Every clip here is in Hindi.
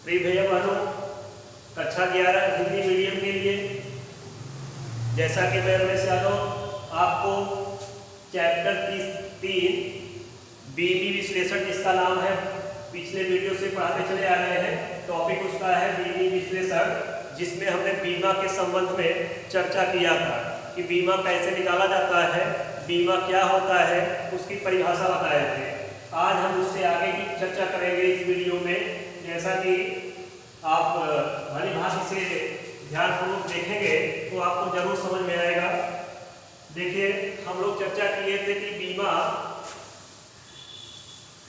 प्रिय भैया बहनों, कक्षा 11 हिंदी मीडियम के लिए जैसा कि मैं रमेश यादव आपको चैप्टर 3 बीमी विश्लेषण जिसका नाम है पिछले वीडियो से पढ़ाते चले आ रहे हैं। टॉपिक उसका है बीमी विश्लेषण, जिसमें हमने बीमा के संबंध में चर्चा किया था कि बीमा कैसे निकाला जाता है, बीमा क्या होता है, उसकी परिभाषा बताए थे। आज हम उससे आगे की चर्चा करेंगे इस वीडियो में। जैसा कि आप भली भांति से ध्यानपूर्वक देखेंगे तो आपको जरूर समझ में आएगा। देखिए, हम लोग चर्चा किए थे कि बीमा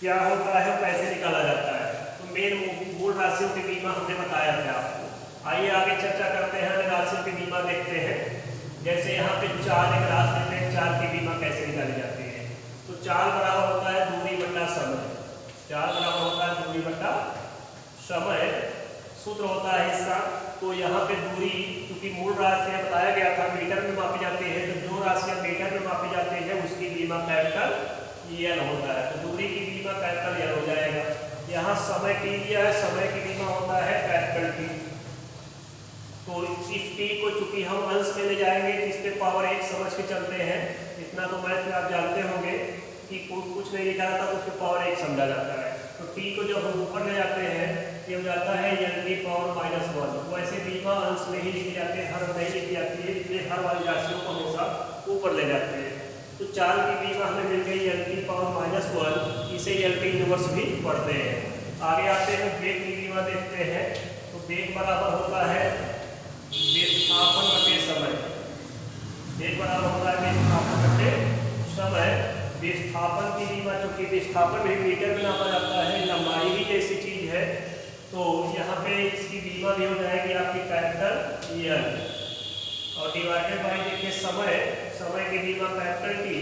क्या होता है, कैसे निकाला जाता है। तो मेन मूल राशियों के बीमा हमने बताया था आपको। आइए आगे चर्चा करते हैं, राशियों के बीमा देखते हैं। जैसे यहाँ पे चाल एक राशि देते हैं, चाल की बीमा कैसे निकाली जाती है। तो चाल बराबर होता है दूरी बट्टा समय। चाल बराबर होता है दूरी बट्टा समय, सूत्र होता है इसका। तो यहाँ पे दूरी, क्योंकि मूल राशि बताया गया था मीटर में मापी जाती है, तो जो राशियाँ मीटर में मापी जाती है उसकी बीमा कैपिटल एल होता है। तो दूरी की बीमा कैपिटल एल हो जाएगा। यहाँ समय टी दिया है, समय की बीमा होता है कैपिटल टी। तो इस टी को चूंकि हम अंश में ले जाएंगे, इस पे पावर 1 समझ के चलते हैं। इतना तो मैथ में आप जानते होंगे कि कुछ नहीं लिखा जाता तो उसके पावर 1 समझा जाता है। तो टी को जब हम ऊपर ले जाते हैं, ये हो जाता है एल टी पावर -1। वैसे बीमा अंश में ही लिखी जाती है, हर नहीं लिखी जाती है, इसलिए हर वाली राशियों को हमेशा ऊपर ले जाते हैं। तो चाल की बीमा हमें मिल गई एल टी पावर -1, इसे एल टी इनवर्स भी पढ़ते हैं। आगे आते हैं, वेग की बीमा देखते हैं। तो वेग बराबर होता है विस्थापन बटे समय। वेग बराबर होता है विस्थापन बटे समय। विस्थापन की बीमा, चूंकि विस्थापन भी मीटर में नापा जाता है, लंबाई ही जैसी चीज है, तो यहाँ पे इसकी बीमा भी हो जाएगी आपकी कैपिटल एल और डिवाइडेड बाई देखिए समय। समय की बीमा कैपिटल टी,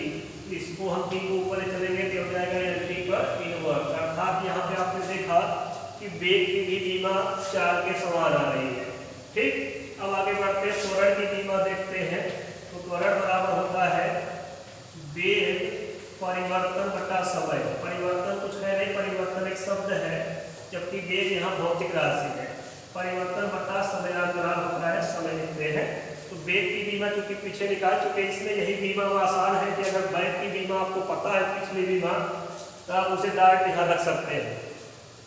इसको हम टी को ऊपर ले चलेंगे तो हो जाएगा एल टी पर इनवर्स। अर्थात यहाँ पे आपने देखा कि वेग की भी बीमा चाल के समान आ रही है। ठीक, अब आगे बढ़ते हैं, त्वरण की बीमा देखते हैं। तो त्वरण बराबर होता है वेग परिवर्तन बटा समय। परिवर्तन कुछ है नहीं, परिवर्तन एक शब्द है, जबकि वेग यहाँ भौतिक राशि है। परिवर्तन बटा समयांतराल होता है, समय लिखते हैं। तो वेग की बीमा चूंकि पीछे निकाल चुके, इसमें यही बीमा आसान है कि अगर बैक की बीमा आपको पता है पिछली बीमा, तो आप उसे डायरेक्ट यहाँ रख सकते हैं।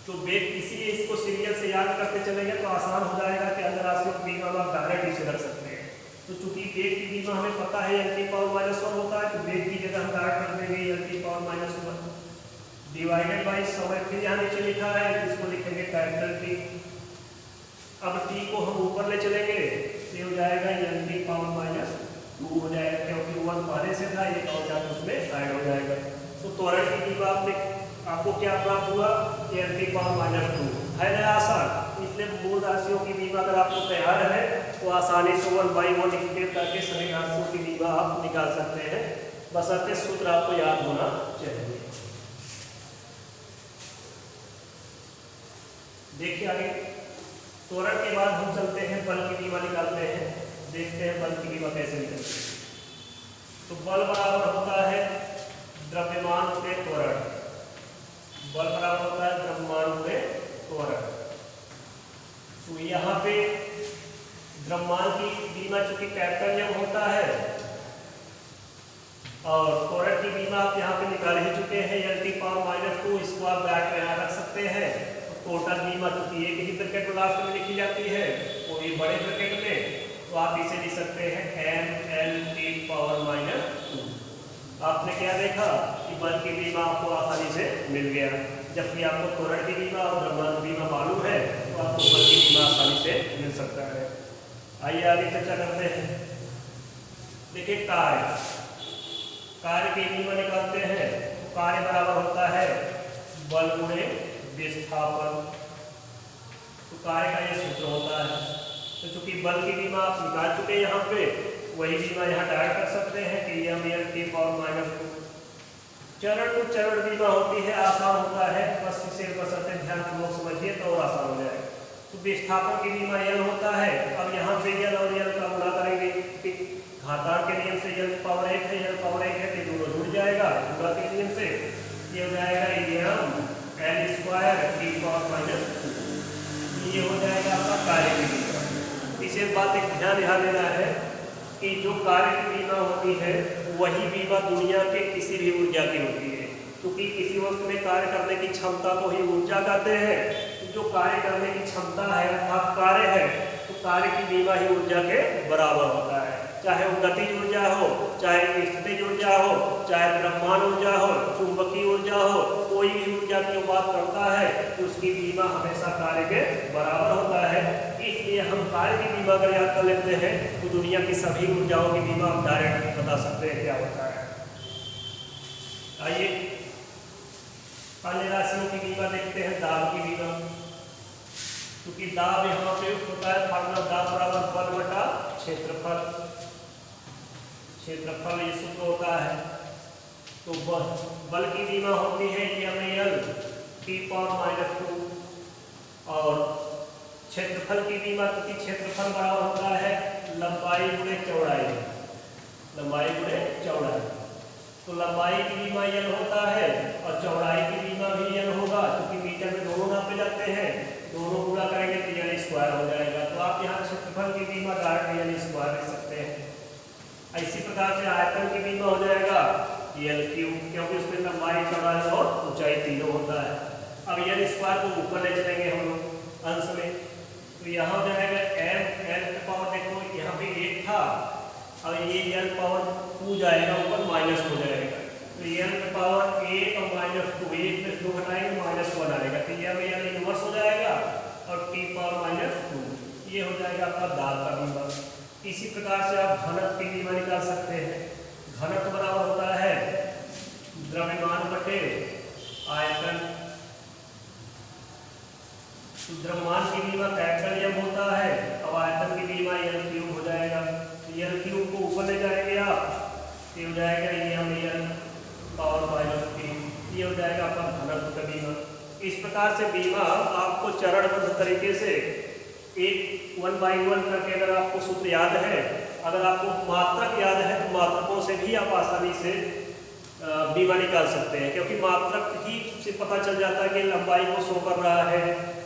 तो वेग इसीलिए इसको सीरियल से याद करते चलेंगे तो आसान हो जाएगा कि अन्य राशियों की बीमा आप डायरेक्ट इसे रख सकते हैं। तो चूंकि वेग की बीमा हमें पता है एल टी पावर -1 होता है, तो वेग की जगह हम डायरेक्ट रख देंगे L T power -1 divided by समय। फिर यहाँ नीचे लिखा है, इसको लिखेंगे कैपिटल टी। अब टी को हम ऊपर ले चलेंगे तो हो जाएगा एल टी पावर -2 हो जाएगा, क्योंकि 1 पहले से था, एक और जाकर उसमें ऐड हो जाएगा। तो त्वरण की बीमा आपको क्या प्राप्त हुआ, एल टी पावर -2 है ना, आसान। इसलिए मूल राशियों की बीमा अगर आपको तैयार है तो आसानी से 1/1 इंटीग्रेट करके सभी राशियों की बीमा आप निकाल सकते हैं, बशर्ते सूत्र आपको याद होना चाहिए। देखिए आगे, त्वरण के बाद हम चलते हैं बल की बीमा निकालते हैं। देखते हैं बल की बीमा कैसे निकलती है। तो बल बराबर होता है द्रव्यमान पे त्वरण। बल बराबर होता है द्रव्यमान पे त्वरण। तो यहाँ पे द्रव्यमान की बीमा चूंकि कैपिटल एम होता है और त्वरण की बीमा आप यहाँ पे निकाल ही चुके हैं एल टी पावर -2, इसको आप बैक में यहाँ रख सकते हैं। टोटल बीमा चूंकि एक ही ब्रैकेट लास्ट में लिखी जाती है, वो भी बड़े ब्रैकेट में, तो आप इसे लिख सकते हैं एम एल टी पावर -2। आपने क्या देखा कि बल की बीमा आपको आसानी से मिल गया, जबकि आपको त्वरण की बीमा और द्रव्यमान की बीमा मालूम है तो आपको बल की बीमा आसानी से मिल सकता है। आइए आगे चर्चा करते हैं। देखिए, कार्य की बीमा निकालते हैं। कार्य बराबर होता है बल गुणे विस्थापन। तो कार्य का यह सूत्र होता है। तो चूंकि बल की बीमा आप निकाल चुके हैं यहाँ पे, वही बीमा यहाँ डायरेक्ट कर सकते हैं कि एम एल टी पावर -2। चरण टू चरण बीमा होती है, आसान होता है, बस इसे बशर्ते ध्यानपूर्वक समझिए तो और आसान हो जाएगा। तो विस्थापन की बीमा एल होता है। अब यहाँ पे एल और एल का गुणा करेंगे, घातांक के नियम से एल पावर 1 है, एल पावर 1 है, तो दोनों जुड़ जाएगा गुणा के नियम से। ये हो जाएगा M L square T power -2। विशेष बात एक ध्यान यहाँ देना है कि जो कार्य की बीमा होती है वही बीमा दुनिया के किसी भी ऊर्जा की होती है, क्योंकि किसी वस्तु में कार्य करने की क्षमता को ही ऊर्जा कहते हैं। जो कार्य करने की क्षमता है अर्थात कार्य है, तो कार्य की बीमा ही ऊर्जा के बराबर होता है, चाहे वो गतिज ऊर्जा हो, चाहे स्थितिज ऊर्जा हो, चाहे द्रव्यमान ऊर्जा हो, चुंबकीय ऊर्जा हो, कोई भी ऊर्जा की बात करता है तो उसकी बीमा हमेशा कार्य के बराबर होता है। इसलिए हम कार्य की बीमा अगर याद कर लेते हैं तो दुनिया की सभी ऊर्जाओं की बीमा हम डायरेक्ट बता सकते हैं क्या होता है। आइए अन्य राशियों की बीमा देखते हैं। दाब की बीमा, क्योंकि दाब यहाँ पे होता है फार्मूला दाब बराबर बल बटा क्षेत्रफल। क्षेत्रफल ये सूत्र होता है। तो बल की बीमा होती है ml T⁻⁻2 और क्षेत्रफल की बीमा, क्योंकि क्षेत्रफल बराबर होता है लंबाई गुणे चौड़ाई, लंबाई गुणे चौड़ाई। तो लंबाई की बीमा L होता है और चौड़ाई की बीमा भी L होगा, क्योंकि मीटर में दोनों नापे जाते हैं, दोनों पूरा करेंगे तो L स्क्वायर हो जाएगा। तो आप यहाँ क्षेत्रफल की बीमा डायरेक्ट L स्क्वायर लिख सकते हैं। इसी प्रकार से आयतन की बीमा हो जाएगा L3, क्योंकि उसमें लंबाई चौड़ाई और ऊंचाई तीनों होता है। अब L स्क्वायर को ऊपर ले चलेंगे हम लोग अंश में, तो यहाँ हो जाएगा m l की पावर, देखो यहाँ पे 1 था, अब ये l पावर 2 जाएगा ऊपर, माइनस हो जाएगा, तो l की पावर 1 और -2, 1 में 2 घटाएंगे -1 आएगा, तो यह l इनवर्स हो जाएगा और T⁻⁻2 ये हो जाएगा आपका दाब का बीमा। इसी प्रकार से आप घनत्व की बीमा निकाल सकते हैं। घनत्व बराबर होता है द्रव्यमान बटे आयतन। द्रव्यमान की बीमा कैपिटल M होता है, अब आयतन की बीमा L3 हो जाएगा। L3 को ऊपर ले जाएंगे आप, ये हो जाएगा ml (3), ये हो जाएगा आपका घनत्व का बीमा। इस प्रकार से बीमा आपको चरणबद्ध तरीके से एक 1 बाई 1 करके, अगर आपको सूत्र याद है, अगर आपको मात्रक याद है तो मात्रकों से भी आप आसानी से बीमा निकाल सकते हैं, क्योंकि मात्रक ही से पता चल जाता है कि लंबाई को शो कर रहा है,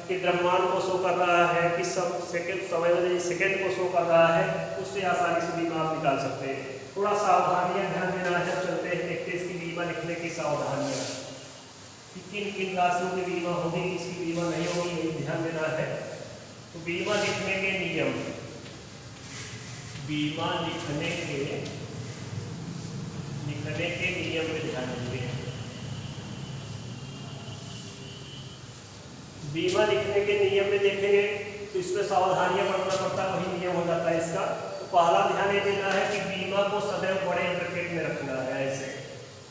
कि द्रव्यमान को शो कर रहा है, कि सेकंड को शो कर रहा है, उससे आसानी से बीमा आप निकाल सकते हैं। थोड़ा सावधानियां ध्यान देना है। चलते हैं देखते हैं इसकी बीमा लिखने की सावधानियां, कि किन किन राशियों की बीमा होगी, किसकी बीमा नहीं होगी, यही ध्यान देना है। तो बीमा लिखने के नियम, बीमा लिखने के नियम में ध्यान देंगे। बीमा लिखने के नियम में देखेंगे तो इसमें सावधानियां बरतना पड़ता, वही नियम हो जाता है इसका। तो पहला ध्यान ये देना है कि बीमा को सदैव बड़े ब्रैकेट में रखना है ऐसे,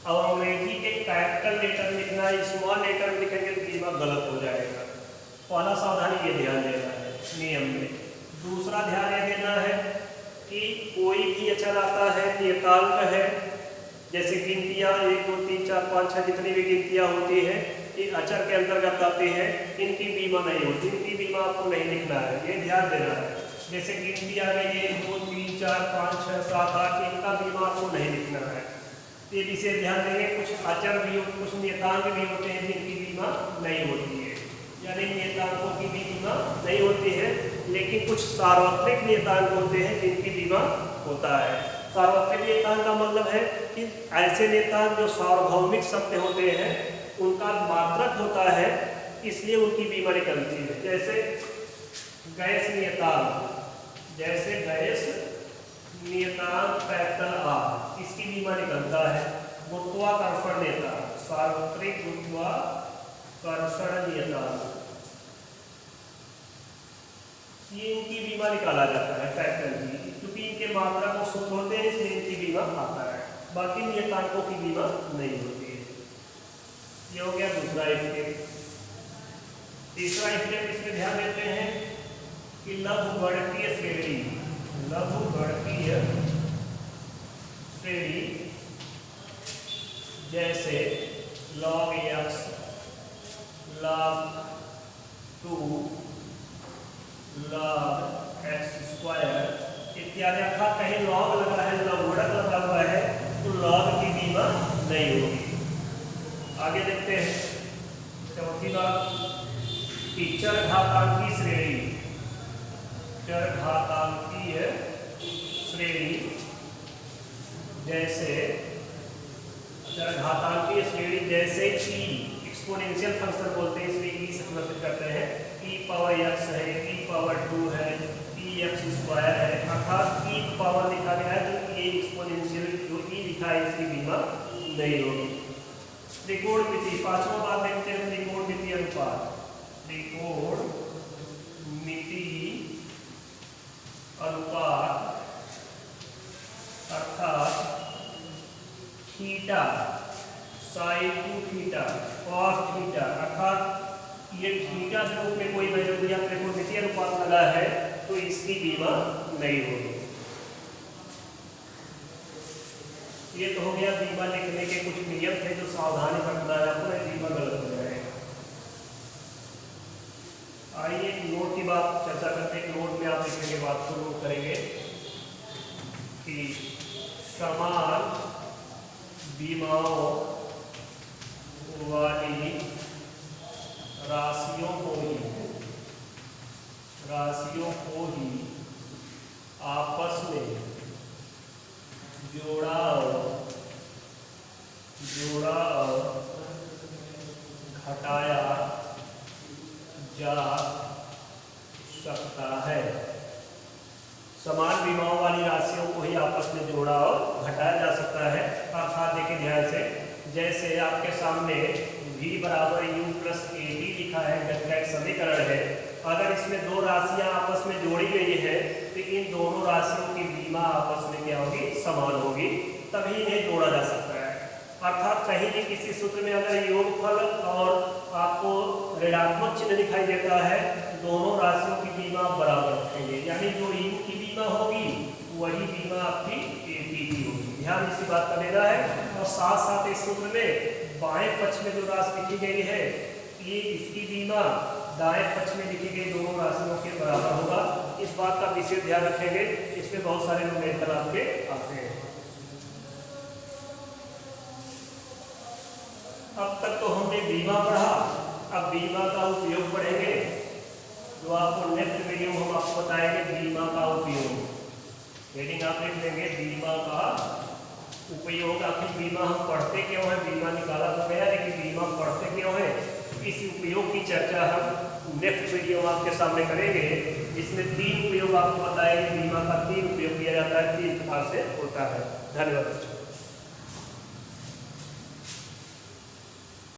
और अंग्रेजी के कैपिटल लेटर में लिखना है, स्मॉल लेटर में लिखेंगे तो बीमा गलत हो जाएगा। पहला सावधानी ये ध्यान देना है नियम में। दूसरा ध्यान ये देना है कि कोई भी अचर आता है, नियतांक है, जैसे गिनतियाँ 1 2 3 4 5 6 जितनी भी गिनतियाँ होती हैं ये अचर के अंतर्गत आती हैं, इनकी बीमा नहीं होती, इनकी बीमा आपको नहीं लिखना है, ये ध्यान देना है। जैसे गिनती आ गई 1 2 3 4 5 6 7 8, इनका बीमा आपको नहीं लिखना है, ये विशेष ध्यान देंगे। कुछ अचर भी होते, कुछ नियतांक भी होते हैं जिनकी बीमा नहीं होती है, यानी नियतांकों की भी बीमा नहीं होती है, लेकिन कुछ सार्वत्रिक नियतांक होते हैं जिनकी बीमा होता है। सार्वत्रिक नियतांक का मतलब है कि ऐसे नियतांक जो सार्वभौमिक सत्य होते हैं, उनका मात्रक होता है, इसलिए उनकी बीमा निकलती है। जैसे गैस नियतांक, जैसे गैस नियतांक कैपिटल R, इसकी बीमा निकलता है। गुरुत्वाकर्षण नियतांक, सार्वत्रिक गुरुत्वाकर्षण नियतांक, ये इनकी बीमा निकाला जाता है कैपिटल B, क्योंकि इनके मात्रा को सूत्र होते हैं, इसलिए इनकी बीमा आता है। बाकी नियतांकों की बीमा नहीं होती है। ये हो गया दूसरा स्टेप। तीसरा स्टेप इसमें ध्यान देते हैं कि लघुगणकीय श्रेणी, लघुगणकीय श्रेणी जैसे log x, log 2, log x square इत्यादि। अर्थात कहीं log लगा है, लघुगणक लगा हुआ है, तो log की बीमा नहीं होगी। आगे देखते हैं चौथी बात कि चरघातांकी श्रेणी, चरघातांकीय श्रेणी जैसे चरघातांकीय श्रेणी जैसे ई, एक्सपोनेंशियल फंक्शन बोलते हैं इसलिए ई से समर्थित करते हैं। ई पावर एक्स है, ई पावर 2 है, ई एक्स स्क्वायर है, अर्थात ई पावर लिखा गया है तो ये एक्सपोनेंशियल जो ई लिखा है इसकी बीमा नहीं होगी। त्रिकोणमिति, पांचवा बात देखते हैं त्रिकोणमिति अनुपात। त्रिकोणमिति अनुपात अर्थात theta sine to theta cos theta, अर्थात ये थीटा के रूप में कोई वैल्यू दिया त्रिकोणमिति अनुपात लगा है तो इसकी बीमा नहीं होगी। ये तो हो गया बीमा लिखने के कुछ नियम थे जो सावधानी बरतना है आपको, बीमा गलत हो जाएगा। आइए एक नोट की बात चर्चा करते हैं। नोट में आप लिखने के बाद शुरू करेंगे कि समान बीमाओं वाली राशियों को ही आपस में जोड़ा घटाया जा सकता है। समान बीमाओं वाली राशियों को ही आपस में जोड़ा और घटाया जा सकता है। अर्थात देखिए ध्यान से, जैसे आपके सामने v बराबर u प्लस ए लिखा है, गति का एक समीकरण है। अगर इसमें दो राशियां आपस में जोड़ी गई है तो इन दोनों राशियों की बीमा आपस में क्या होगी, समान होगी, तभी इन्हें जोड़ा जा सकता है। अर्थात कहीं भी किसी सूत्र में अगर योगफल और आपको ऋणात्मक चिन्ह दिखाई देता है, दोनों राशियों की बीमा बराबर रखेंगे, यानी जो u की बीमा होगी वही बीमा आपकी एपी की होगी। ध्यान इसी बात का देना है। और साथ साथ इस सूत्र में बाएं पक्ष में जो राशि लिखी गई है ये इसकी बीमा दाएं पक्ष में लिखी गई दोनों राशियों के बराबर होगा। इस बात का विशेष ध्यान रखेंगे, इसमें बहुत सारे न्यूमेरिकल आपके आते हैं। अब तक तो हमने बीमा पढ़ा, अब बीमा का उपयोग पढ़ेंगे। जो आपको नेक्स्ट वीडियो हम आपको बताएंगे बीमा का उपयोग। हेडिंग आप लिख लेंगे बीमा का उपयोग। आखिर बीमा हम पढ़ते क्यों है, बीमा निकाला तो गया लेकिन बीमा पढ़ते क्यों है, इस उपयोग की चर्चा हम नेक्स्ट वीडियो में आपके सामने करेंगे, जिसमें 3 उपयोग आपको बताएंगे। बीमा का 3 उपयोग किया जाता है, 3 प्रकार से होता है। धन्यवाद।